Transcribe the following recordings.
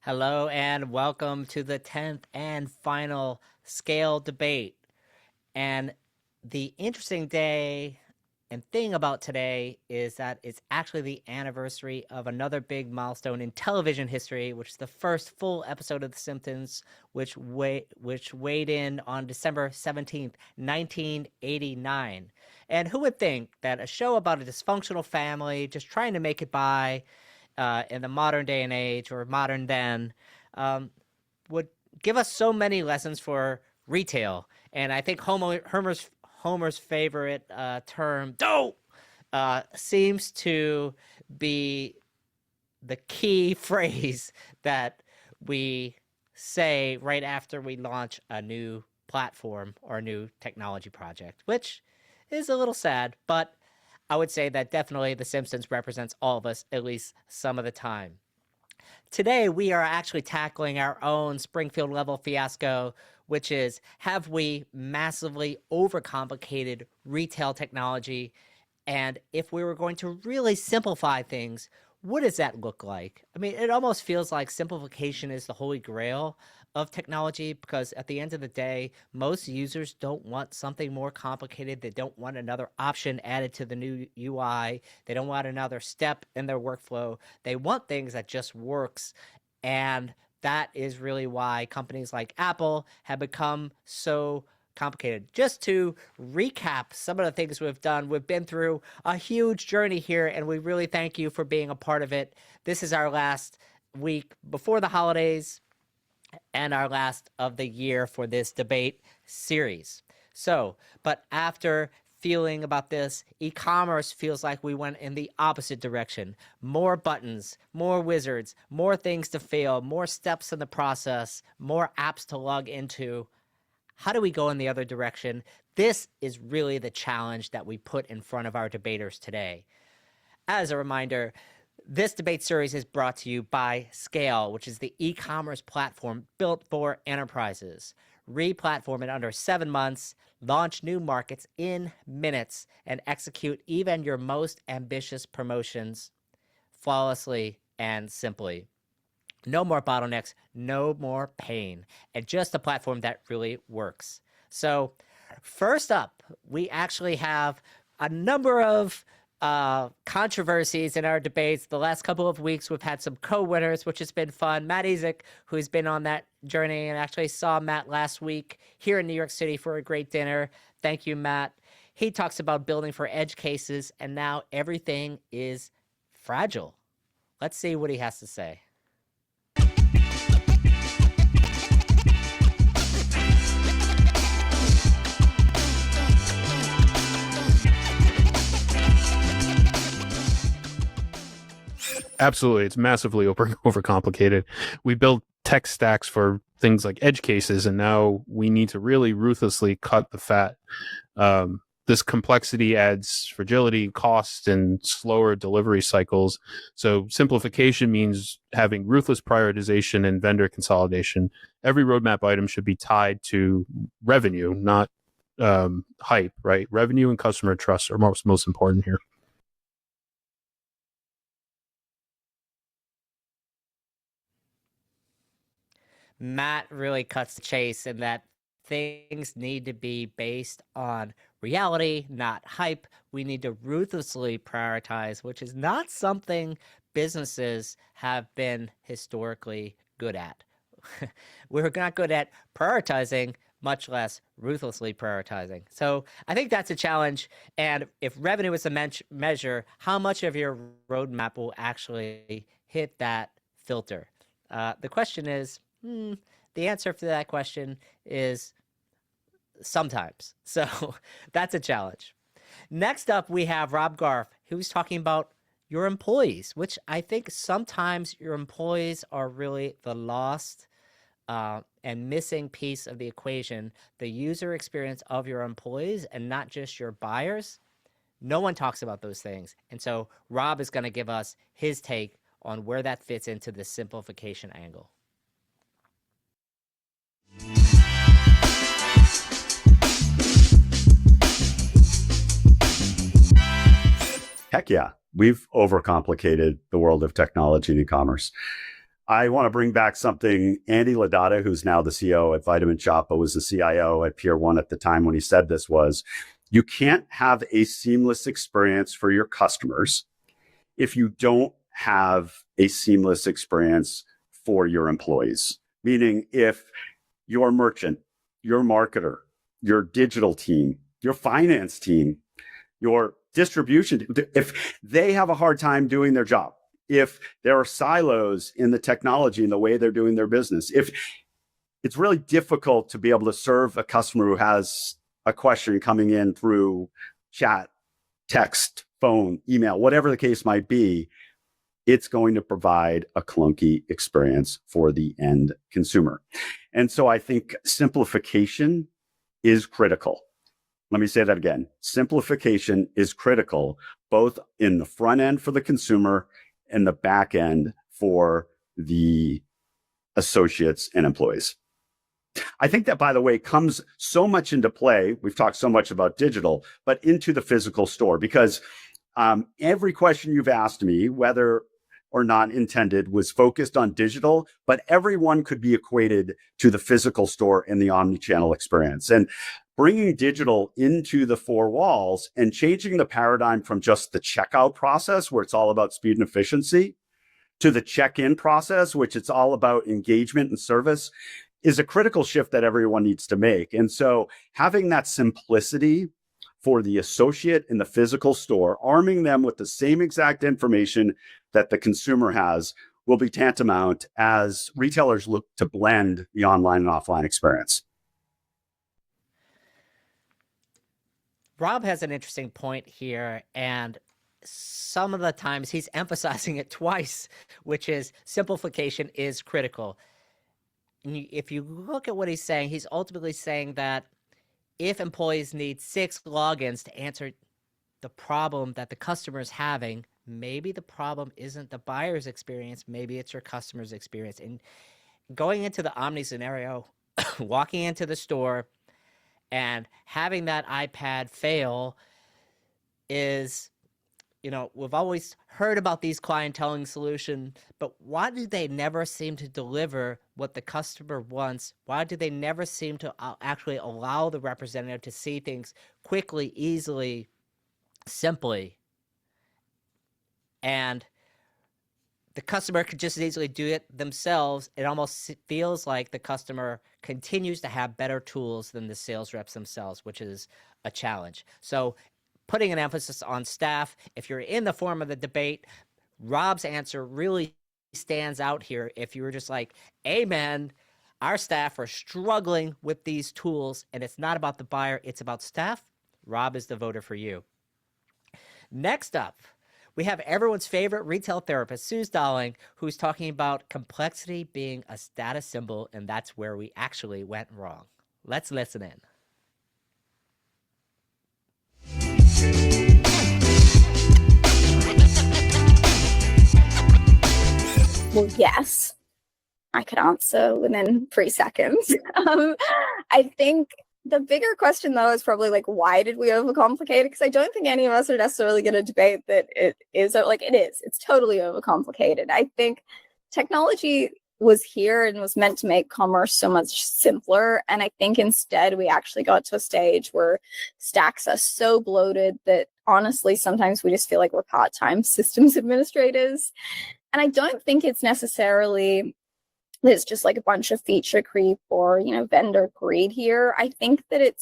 Hello and welcome to the 10th and final SCAYLE debate. And the interesting day and thing about today is that it's actually the anniversary of another big milestone in television history, which is the first full episode of The Simpsons, which weighed in on December 17th, 1989. And who would think that a show about a dysfunctional family just trying to make it by in the modern day and age, or modern then, would give us so many lessons for retail. And I think Homer's favorite term, "dough," seems to be the key phrase that we say right after we launch a new platform or a new technology project, which is a little sad, but I would say that definitely The Simpsons represents all of us, at least some of the time. Today, we are actually tackling our own Springfield level fiasco, which is, have we massively overcomplicated retail technology? And if we were going to really simplify things, what does that look like? I mean, it almost feels like simplification is the holy grail of technology, because at the end of the day, most users don't want something more complicated. They don't want another option added to the new UI. They don't want another step in their workflow. They want things that just works. And that is really why companies like Apple have become so complicated. Just to recap some of the things we've done, we've been through a huge journey here, and we really thank you for being a part of it. This is our last week before the holidays and our last of the year for this debate series. So, but after feeling about this, e-commerce feels like we went in the opposite direction. More buttons, more wizards, more things to fail, more steps in the process, more apps to log into. How do we go in the other direction? This is really the challenge that we put in front of our debaters today. As a reminder, this debate series is brought to you by SCAYLE, which is the e-commerce platform built for enterprises. Re-platform in under 7 months, launch new markets in minutes, and execute even your most ambitious promotions flawlessly and simply. No more bottlenecks, no more pain, and just a platform that really works. So first up, we actually have a number of controversies in our debates. The last couple of weeks, we've had some co-winners, which has been fun. Matt Ezyk, who's been on that journey, and actually saw Matt last week here in New York City for a great dinner. Thank you, Matt. He talks about building for edge cases, and now everything is fragile. Let's see what he has to say. Absolutely. It's massively overcomplicated. We build tech stacks for things like edge cases, and now we need to really ruthlessly cut the fat. This complexity adds fragility, cost, and slower delivery cycles. So simplification means having ruthless prioritization and vendor consolidation. Every roadmap item should be tied to revenue, not hype, right? Revenue and customer trust are most important here. Matt really cuts the chase in that things need to be based on reality, not hype. We need to ruthlessly prioritize, which is not something businesses have been historically good at. We're not good at prioritizing, much less ruthlessly prioritizing. So I think that's a challenge. And if revenue is a measure, how much of your roadmap will actually hit that filter? The question is, the answer to that question is sometimes. So that's a challenge. Next up, we have Rob Garf, who's talking about your employees, which I think sometimes your employees are really the lost and missing piece of the equation, the user experience of your employees and not just your buyers. No one talks about those things. And so Rob is going to give us his take on where that fits into the simplification angle. Heck yeah, we've overcomplicated the world of technology and e-commerce. I want to bring back something Andy Ladata, who's now the CEO at Vitamin Shoppe, but was the CIO at Pier 1 at the time when he said this was, you can't have a seamless experience for your customers if you don't have a seamless experience for your employees. Meaning if your merchant, your marketer, your digital team, your finance team, your distribution, if they have a hard time doing their job, if there are silos in the technology and the way they're doing their business, if it's really difficult to be able to serve a customer who has a question coming in through chat, text, phone, email, whatever the case might be, it's going to provide a clunky experience for the end consumer. And so I think simplification is critical. Let me say that again. Simplification is critical, both in the front end for the consumer and the back end for the associates and employees. I think that, by the way, comes so much into play. We've talked so much about digital, but into the physical store, because every question you've asked me, whether or not intended, was focused on digital, but everyone could be equated to the physical store and the omnichannel experience. And bringing digital into the four walls and changing the paradigm from just the checkout process, where it's all about speed and efficiency, to the check-in process, which it's all about engagement and service, is a critical shift that everyone needs to make. And so having that simplicity for the associate in the physical store, arming them with the same exact information that the consumer has, will be tantamount as retailers look to blend the online and offline experience. Rob has an interesting point here, and some of the times he's emphasizing it twice, which is simplification is critical. And if you look at what he's saying, he's ultimately saying that if employees need 6 logins to answer the problem that the customer is having, maybe the problem isn't the buyer's experience, maybe it's your customer's experience. And going into the omni scenario, walking into the store and having that iPad fail is, we've always heard about these clienteling solutions, but why do they never seem to deliver what the customer wants? Why do they never seem to actually allow the representative to see things quickly, easily, simply? And the customer could just as easily do it themselves. It almost feels like the customer continues to have better tools than the sales reps themselves, which is a challenge. So putting an emphasis on staff, if you're in the form of the debate, Rob's answer really stands out here. If you were just like, amen, our staff are struggling with these tools, and it's not about the buyer, it's about staff, Rob is the voter for you. Next up, we have everyone's favorite retail therapist, Suze Dowling, who's talking about complexity being a status symbol, and that's where we actually went wrong. Let's listen in. Well, yes, I could answer within 3 seconds. I think the bigger question, though, is probably like, why did we overcomplicate it? Because I don't think any of us are necessarily going to debate that it is. It's totally overcomplicated. I think technology was here and was meant to make commerce so much simpler. And I think instead we actually got to a stage where stacks are so bloated that honestly, sometimes we just feel like we're part-time systems administrators. And I don't think it's necessarily there's just like a bunch of feature creep or, vendor greed here. I think that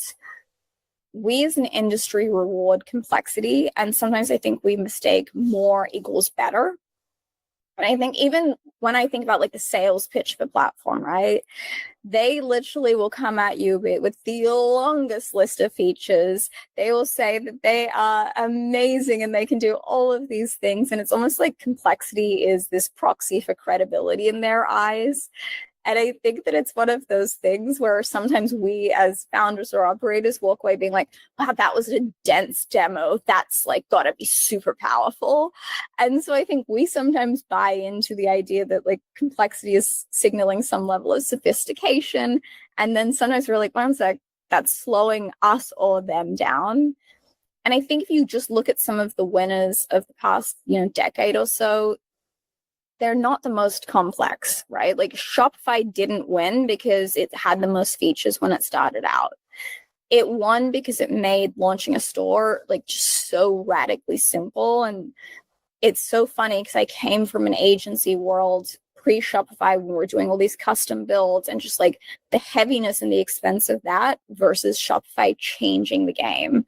we as an industry reward complexity. And sometimes I think we mistake more equals better. And I think even when I think about like the sales pitch of a platform, right? They literally will come at you with the longest list of features. They will say that they are amazing and they can do all of these things. And it's almost like complexity is this proxy for credibility in their eyes. And I think that it's one of those things where sometimes we as founders or operators walk away being like, wow, that was a dense demo. That's like got to be super powerful. And so I think we sometimes buy into the idea that like complexity is signaling some level of sophistication. And then sometimes we're like, one sec, that's slowing us or them down. And I think if you just look at some of the winners of the past, decade or so, they're not the most complex, right? Like Shopify didn't win because it had the most features when it started out. It won because it made launching a store like just so radically simple. And it's so funny because I came from an agency world pre-Shopify when we were doing all these custom builds, and just like the heaviness and the expense of that versus Shopify changing the game.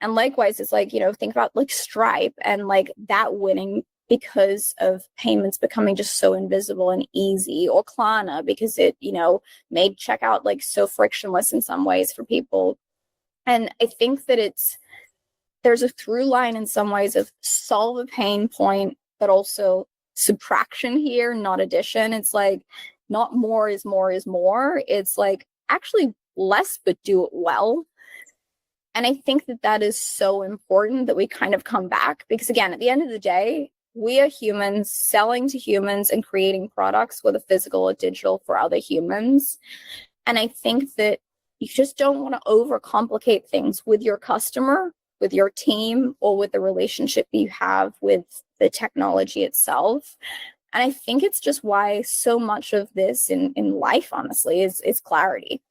And likewise, it's like, think about like Stripe and like that winning because of payments becoming just so invisible and easy, or Klarna because it, made checkout like so frictionless in some ways for people. And I think that there's a through line in some ways of solve a pain point, but also subtraction here, not addition. It's like not more is more is more. It's like actually less, but do it well. And I think that is so important that we kind of come back, because again, at the end of the day, we are humans selling to humans and creating products, whether physical or digital, for other humans. And I think that you just don't want to overcomplicate things with your customer, with your team, or with the relationship you have with the technology itself. And I think it's just why so much of this in life, honestly, is clarity.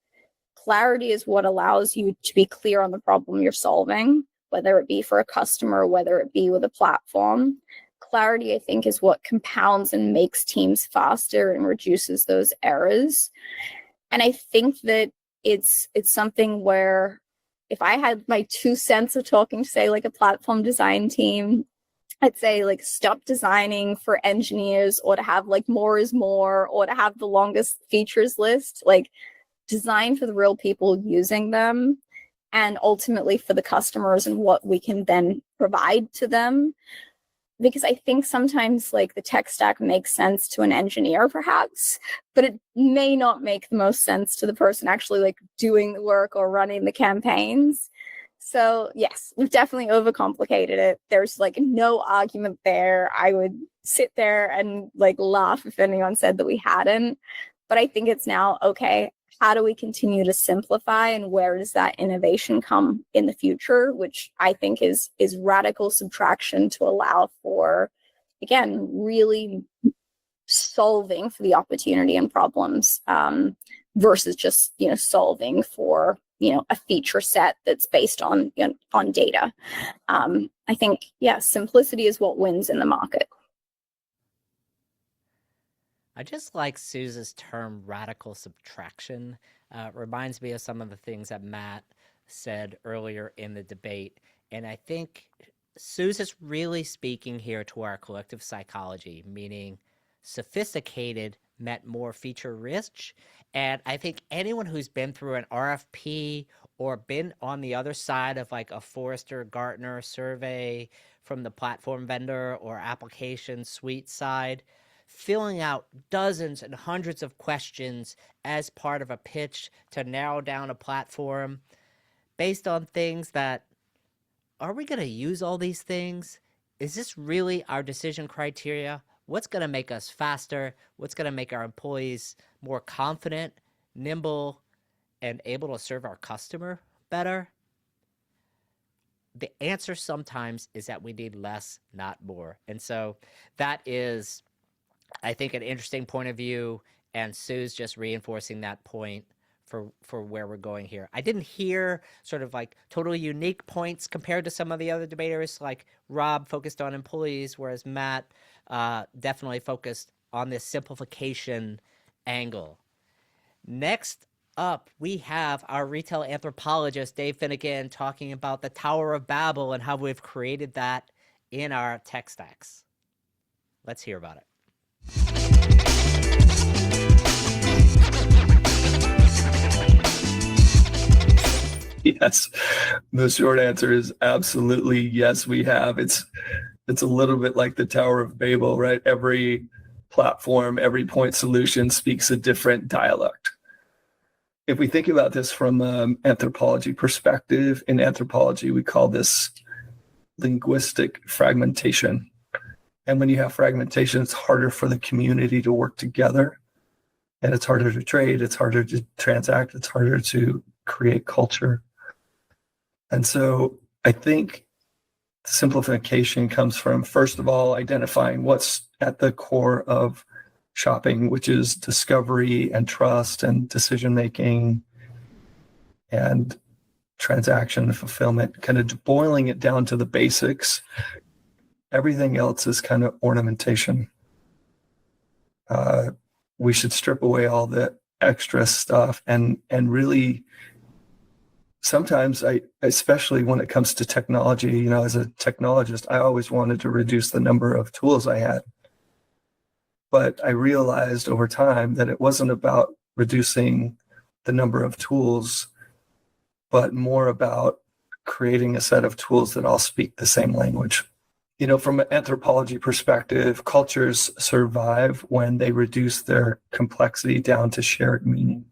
Clarity is what allows you to be clear on the problem you're solving, whether it be for a customer, whether it be with a platform. Clarity, I think, is what compounds and makes teams faster and reduces those errors. And I think that it's something where if I had my 2 cents of talking to, say, like a platform design team, I'd say like stop designing for engineers or to have like more is more or to have the longest features list. Like design for the real people using them, and ultimately for the customers and what we can then provide to them. Because I think sometimes like the tech stack makes sense to an engineer perhaps, but it may not make the most sense to the person actually like doing the work or running the campaigns. So yes, we've definitely overcomplicated it. There's like no argument there. I would sit there and like laugh if anyone said that we hadn't. But I think it's now, okay, how do we continue to simplify, and where does that innovation come in the future, which I think is radical subtraction to allow for, again, really solving for the opportunity and problems versus just, solving for, a feature set that's based on data. I think, simplicity is what wins in the market. I just like Suze's term radical subtraction. Reminds me of some of the things that Matt said earlier in the debate. And I think Suze is really speaking here to our collective psychology, meaning sophisticated meant more feature rich. And I think anyone who's been through an RFP or been on the other side of like a Forrester Gartner survey from the platform vendor or application suite side, filling out dozens and hundreds of questions as part of a pitch to narrow down a platform based on things that, are we going to use all these things? Is this really our decision criteria? What's going to make us faster? What's going to make our employees more confident, nimble, and able to serve our customer better? The answer sometimes is that we need less, not more. And so that is, I think, an interesting point of view, and Suze just reinforcing that point for where we're going here. I didn't hear sort of like totally unique points compared to some of the other debaters, like Rob focused on employees, whereas Matt definitely focused on this simplification angle. Next up, we have our retail anthropologist, Dave Finnegan, talking about the Tower of Babel and how we've created that in our tech stacks. Let's hear about it. Yes, the short answer is absolutely yes, we have. It's a little bit like the Tower of Babel, right? Every platform, every point solution speaks a different dialect. If we think about this from an anthropology perspective, in anthropology, we call this linguistic fragmentation. And when you have fragmentation, it's harder for the community to work together. And it's harder to trade, it's harder to transact, it's harder to create culture. And so I think simplification comes from, first of all, identifying what's at the core of shopping, which is discovery and trust and decision making and transaction and fulfillment, kind of boiling it down to the basics. Everything else is kind of ornamentation. We should strip away all the extra stuff and really, sometimes especially when it comes to technology, as a technologist, I always wanted to reduce the number of tools I had. But I realized over time that it wasn't about reducing the number of tools, but more about creating a set of tools that all speak the same language. From an anthropology perspective, cultures survive when they reduce their complexity down to shared meaning.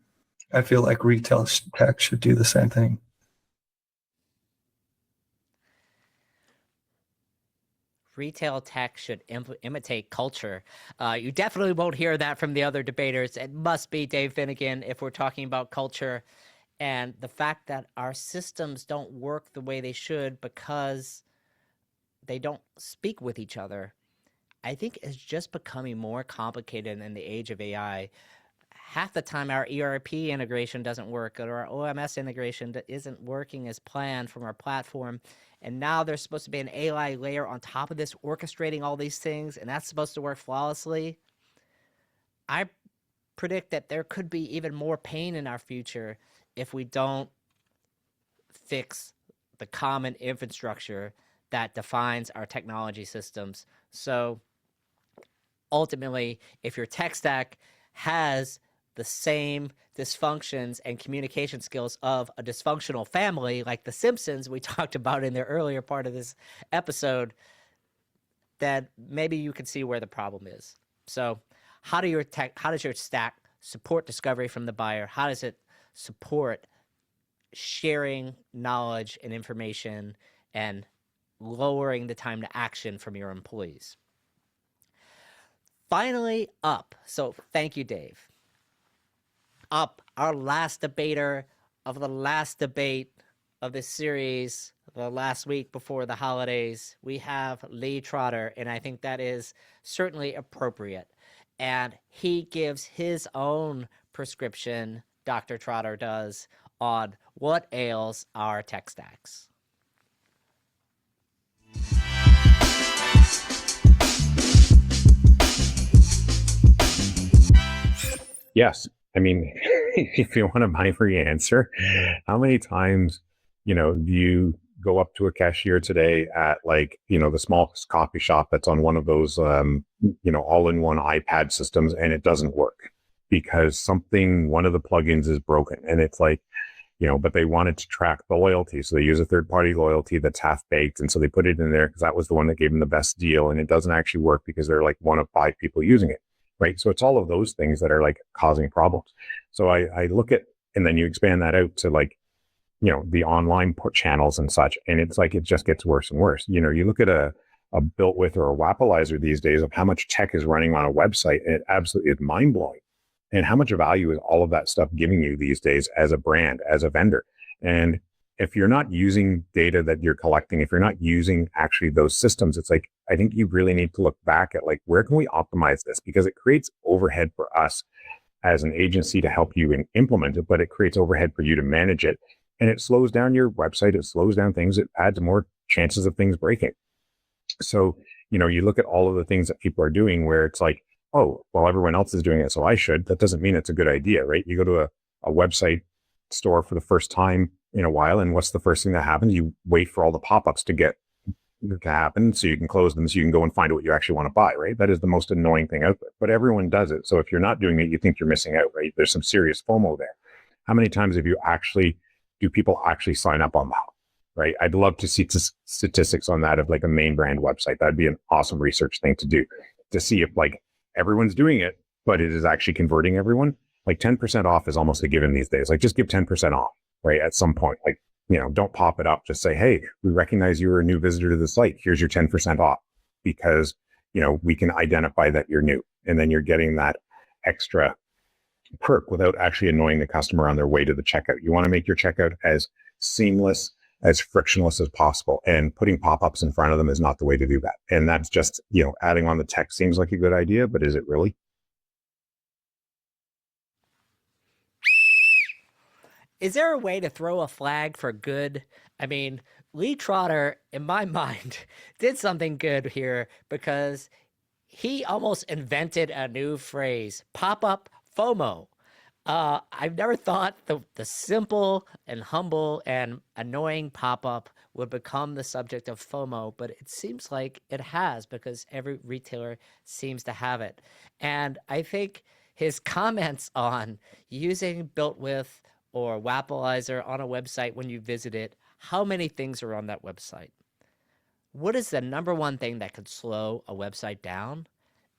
I feel like retail tech should do the same thing. Retail tech should imitate culture. You definitely won't hear that from the other debaters. It must be Dave Finnegan if we're talking about culture and the fact that our systems don't work the way they should because they don't speak with each other. I think it's just becoming more complicated in the age of AI. Half the time our ERP integration doesn't work or our OMS integration isn't working as planned from our platform. And now there's supposed to be an AI layer on top of this orchestrating all these things, and that's supposed to work flawlessly. I predict that there could be even more pain in our future if we don't fix the common infrastructure that defines our technology systems. So ultimately, if your tech stack has the same dysfunctions and communication skills of a dysfunctional family, like The Simpsons we talked about in the earlier part of this episode, then maybe you can see where the problem is. So how does your stack support discovery from the buyer? How does it support sharing knowledge and information and lowering the time to action from your employees? Finally, up. So thank you, Dave. Up, our last debater of the last debate of this series, the last week before the holidays, we have Lee Trotter, and I think that is certainly appropriate. And he gives his own prescription, Dr. Trotter does, on what ails our tech stacks. Yes. I mean, if you want a my free answer, how many times, do you go up to a cashier today at the smallest coffee shop that's on one of those, all-in-one iPad systems, and it doesn't work because one of the plugins is broken, and it's but they wanted to track the loyalty. So they use a third-party loyalty that's half-baked. And so they put it in there because that was the one that gave them the best deal. And it doesn't actually work because they're one of 5 people using it, right? So it's all of those things that are causing problems. So I look at, and then you expand that out to the online channels and such. And it's it just gets worse and worse. You look at a built with or a Wappalizer these days of how much tech is running on a website. And it absolutely is mind-blowing. And how much value is all of that stuff giving you these days as a brand, as a vendor? And if you're not using data that you're collecting, if you're not using actually those systems, it's I think you really need to look back at where can we optimize this? Because it creates overhead for us as an agency to help you implement it, but it creates overhead for you to manage it. And it slows down your website. It slows down things. It adds more chances of things breaking. So, you look at all of the things that people are doing where it's oh, well, everyone else is doing it, so I should. That doesn't mean it's a good idea, right? You go to a website store for the first time in a while, and what's the first thing that happens? You wait for all the pop-ups to happen so you can close them so you can go and find what you actually want to buy, right? That is the most annoying thing out there. But everyone does it. So if you're not doing it, you think you're missing out, right? There's some serious FOMO there. How many times do people actually sign up on that, right? I'd love to see statistics on that of a main brand website. That'd be an awesome research thing to do, to see if everyone's doing it, but it is actually converting everyone. 10% off is almost a given these days. Just give 10% off, right? At some point, don't pop it up. Just say, hey, we recognize you were a new visitor to the site. Here's your 10% off because, we can identify that you're new. And then you're getting that extra perk without actually annoying the customer on their way to the checkout. You want to make your checkout as seamless as frictionless as possible. And putting pop-ups in front of them is not the way to do that. And that's just, adding on the text seems like a good idea, but is it really? Is there a way to throw a flag for good? I mean, Lee Trotter, in my mind, did something good here because he almost invented a new phrase, pop-up FOMO. I've never thought the simple and humble and annoying pop-up would become the subject of FOMO, but it seems like it has because every retailer seems to have it. And I think his comments on using built with or Wappleizer on a website when you visit it, how many things are on that website? What is the number one thing that could slow a website down?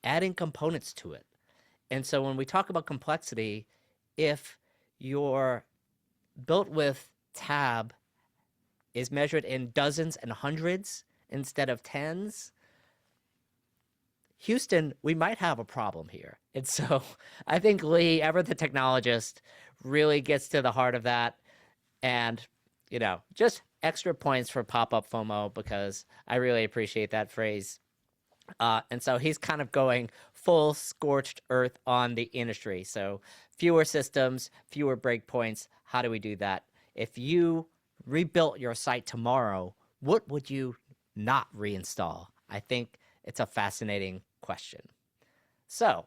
Adding components to it. And so when we talk about complexity, if your built with tab is measured in dozens and hundreds instead of tens, Houston, we might have a problem here. And so I think Lee, ever the technologist, really gets to the heart of that. And, just extra points for pop-up FOMO because I really appreciate that phrase. And so he's kind of going full scorched earth on the industry. So fewer systems, fewer breakpoints. How do we do that? If you rebuilt your site tomorrow, what would you not reinstall? I think it's a fascinating question. So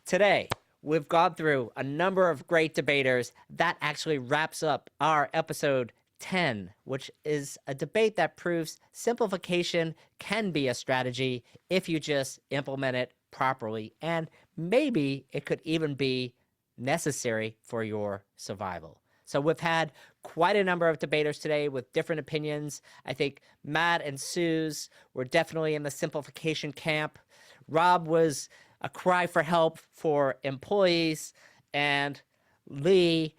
today, we've gone through a number of great debaters. That actually wraps up our episode 10, which is a debate that proves simplification can be a strategy if you just implement it properly. And maybe it could even be necessary for your survival. So we've had quite a number of debaters today with different opinions. I think Matt and Suze were definitely in the simplification camp. Rob was a cry for help for employees, and Lee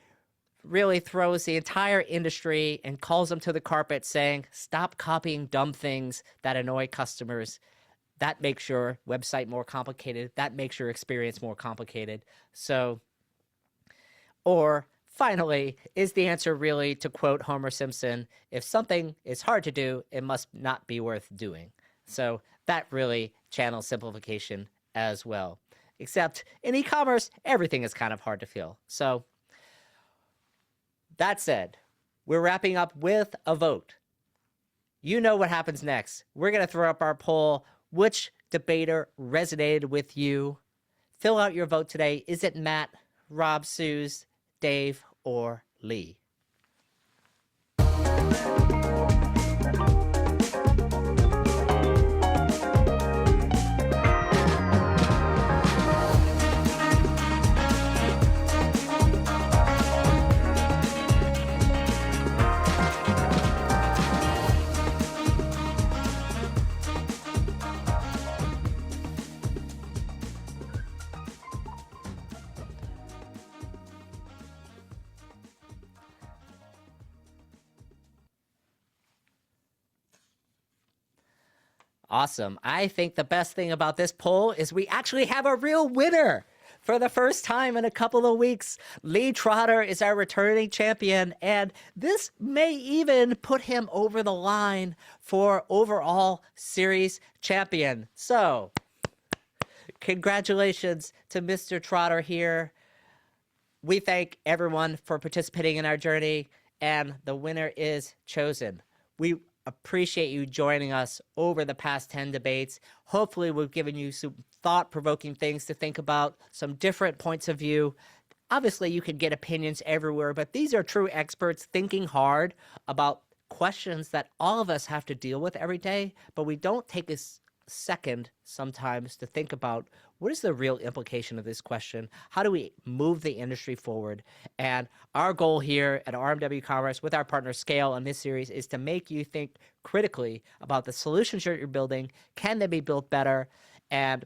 really throws the entire industry and calls them to the carpet saying, stop copying dumb things that annoy customers. That makes your website more complicated. That makes your experience more complicated. So, or finally, is the answer really, to quote Homer Simpson, if something is hard to do, it must not be worth doing. So that really channels simplification as well. Except in e-commerce, everything is kind of hard to feel. So that said, we're wrapping up with a vote. You know what happens next. We're going to throw up our poll. Which debater resonated with you? Fill out your vote today. Is it Matt, Rob, Suze, Dave, or Lee? Awesome. I think the best thing about this poll is we actually have a real winner. For the first time in a couple of weeks, Lee Trotter is our returning champion, and this may even put him over the line for overall series champion. So, congratulations to Mr. Trotter here. We thank everyone for participating in our journey, and the winner is chosen. We appreciate you joining us over the past 10 debates. Hopefully, we've given you some thought-provoking things to think about, some different points of view. Obviously, you can get opinions everywhere, but these are true experts thinking hard about questions that all of us have to deal with every day, but we don't take a second sometimes to think about what is the real implication of this question? How do we move the industry forward? And our goal here at RMW Commerce with our partner SCAYLE in this series is to make you think critically about the solutions you're building. Can they be built better? And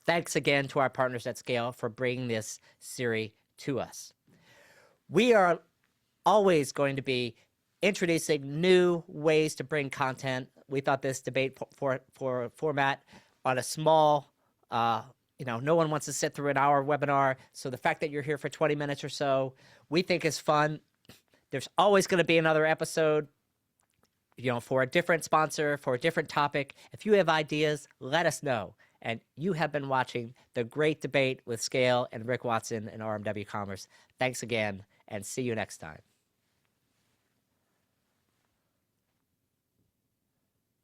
thanks again to our partners at SCAYLE for bringing this series to us. We are always going to be introducing new ways to bring content. We thought this debate for format on a small, no one wants to sit through an hour webinar. So the fact that you're here for 20 minutes or so, we think is fun. There's always going to be another episode, for a different sponsor, for a different topic. If you have ideas, let us know. And you have been watching The Great Debate with SCAYLE and Rick Watson and RMW Commerce. Thanks again, and see you next time.